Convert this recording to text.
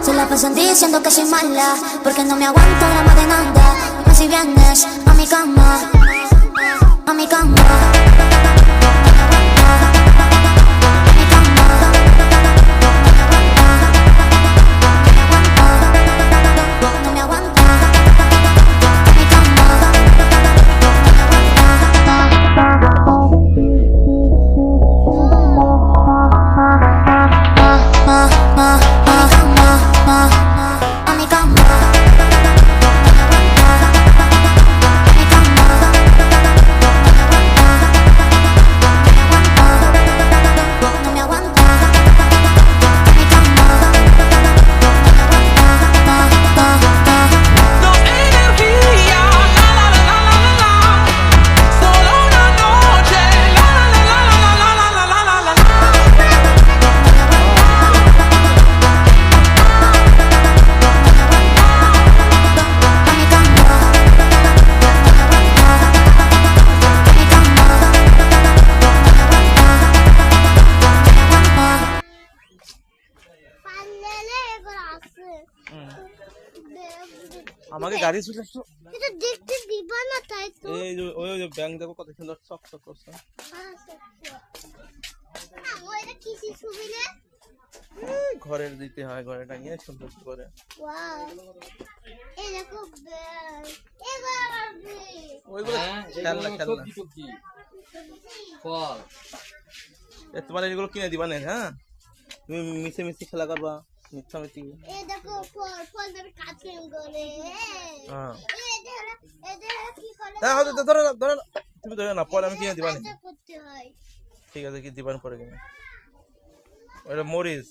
Se la pasan diciendo que soy mala, porque no me aguanto drama de nada. Dime si vienes a mi cama, a mi cama. আমাকে গাড়ি চলে আসলো এটা দেখতে দিবা না তাই তো এই যে ওই যে ব্যাংক দেখো কত সুন্দর চক চক করছে ওইটা কিসি সুবিলে ঘরের দিতে হয় ঘরে টাঙিয়ে সুন্দর করে ওয়াও এই দেখো এগুলো আমার ওইগুলো খেলনা খেলনা ফল তোমার এগুলো কিনে দিবা না হ্যাঁ তুমি মিশে মিশে খেলা করবা মিথ্যামিথি এই দেখো ফল ফল ধরে কাটিং করে হ্যাঁ এই দেখো কি করে হ্যাঁ ধরো ধরো তুমি ধরো না পরে আমি কিনে দিবা না করতে হয় ঠিক আছে কি দিবান পরে কিনে ওটা মরিচ